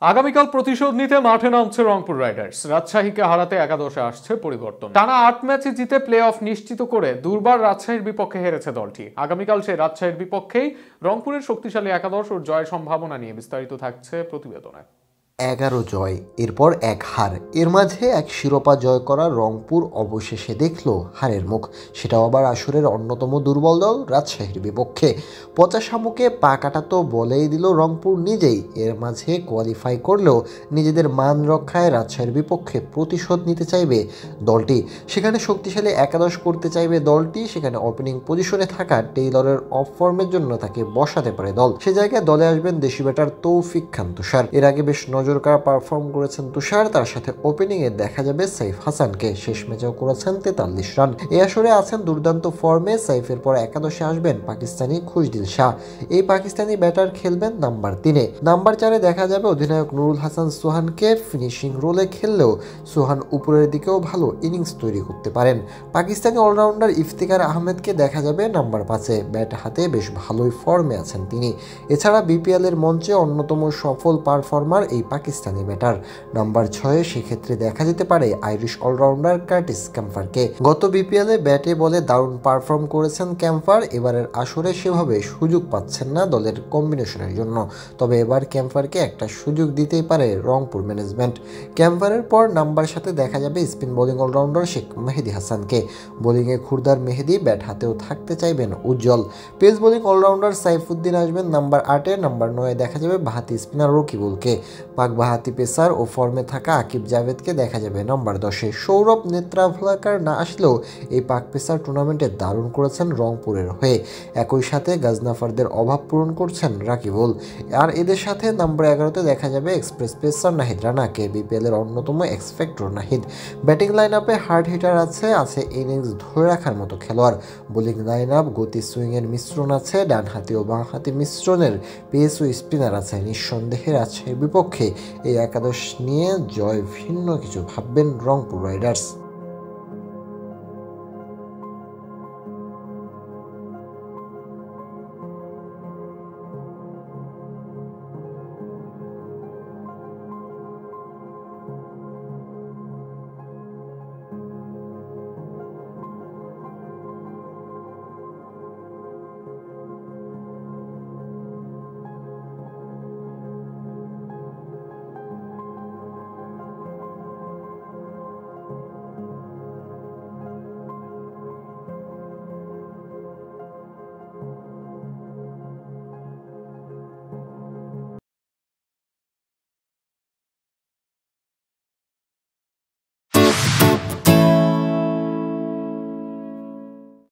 আগামীকাল প্রতিশোধ নিতে মাঠে নামছে রংপুর রাইডার্স। রাজশাহীকে হারাতে একাদশে আসছে পরিবর্তন। টানা ৮ ম্যাচে জিতে প্লে অফ নিশ্চিত করে দুর্বার রাজশাহীর বিপক্ষে হেরেছে দলটি। আগামীকাল সেই রাজশাহীর বিপক্ষেই রংপুরের শক্তিশালী একাদশ ও জয়ের সম্ভাবনা নিয়ে বিস্তারিত থাকছে প্রতিবেদনে। 11 জয়, এরপর এক হার, এর মাঝে এক শিরোপা জয় করা রংপুর অবশেষে দেখল হারের মুখ, সেটাও আবার আসরের অন্যতম দুর্বল দল রাজশাহীর বিপক্ষে। পচা শামুকে পা কাটা তো বলেই দিল রংপুর নিজেই। এর মাঝে কোয়ালিফাই করলেও নিজেদের মান রক্ষায় রাজশাহীর বিপক্ষে প্রতিশোধ নিতে চাইবে দলটি। সেখানে শক্তিশালী একাদশ করতে চাইবে দলটি, সেখানে ওপেনিং পজিশনে থাকা টেইলরের অফ ফর্মের জন্য তাকে বসাতে পারে দল। সে জায়গায় দলে আসবেন দেশি ব্যাটার তৌফিক খান তুষার। এর আগে বেশ নজর কাড়া পারফর্ম করেছেন তুষার, তার সাথে ওপেনিং এ দেখা যাবে সাইফ হাসানকে। শেষ ম্যাচেও করেছেন 43 রান। এই আসরে আছেন দুর্দান্ত ফর্মে। সাইফের পর একাদশে আসবেন পাকিস্তানি খুশদিল শাহ। এই পাকিস্তানি ব্যাটার খেলবেন নাম্বার 3-এ। নাম্বার 4-এ দেখা যাবে অধিনায়ক নুরুল হাসান সোহানকে। ফিনিশিং রোলে খেললেও সোহান উপরের দিকেও ভালো ইনিংস তৈরি করতে পারেন। পাকিস্তানি অলরাউন্ডার ইফতিকার আহমেদকে দেখা যাবে নাম্বার 5-এ। ব্যাট হাতে বেশ ভালোই ফর্মে আছেন তিনি। এছাড়া বিপিএল এর মঞ্চে অন্যতম সফল পারফর্মার এই পাকিস্তানি ব্যাটার। নাম্বার 6-এ সেক্ষেত্রে দেখা যেতে পারে আইরিশ অলরাউন্ডার কার্টিস ক্যাম্পারকে। গত বিপিএলে ব্যাটে বলে দারুণ পারফর্ম করেছেন ক্যাম্পার। এবারের আসরে সেভাবে সুযোগ পাচ্ছেন না দলের কম্বিনেশনের জন্য, তবে এবার ক্যাম্পারকে একটা সুযোগ দিতেই পারে রংপুর ম্যানেজমেন্ট। ক্যাম্পারের পর নাম্বার 7-এ দেখা যাবে স্পিন বোলিং অলরাউন্ডার শেখ মেহেদী হাসানকে। বোলিংয়ে খুরদার মেহেদী, ব্যাট হাতেও থাকতে চাইবেন উজ্জ্বল। পেস বোলিং অলরাউন্ডার সাইফুদ্দিন আসবেন নাম্বার 8-এ। নাম্বার 9-এ দেখা যাবে বাহাতি স্পিনার রকিবুলকে। পাক বাহাতি পেসার ও ফর্মে থাকা আকিব জাভেদকে দেখা যাবে নাম্বার 10-এ। সৌরভ নেত্রাভলাকার না আসলেও এই পাক পেসার টুর্নামেন্টে দারুণ করেছেন রংপুরের হয়ে। একই সাথে গাজনাফারদের অভাব পূরণ করছেন রাকিবুল। আর এদের সাথে নাম্বার 11-তে দেখা যাবে এক্সপ্রেস পেসার নাহিদ রানাকে। বিপিএল এর অন্যতম এক্সফ্যাক্টর নাহিদ। ব্যাটিং লাইন আপে হার্ড হিটার আছে ইনিংস ধরে রাখার মতো খেলোয়াড়। বোলিং লাইন আপ গতি সুইংয়ের মিশ্রণ আছে, ডানহাতি ও বাঁহাতি মিশ্রণের পেস ও স্পিনার আছে। নিঃসন্দেহে রাজশাহীর বিপক্ষে এই একাদশ নিয়ে জয় ভিন্ন কিছু ভাববেন রংপুর রাইডার্স।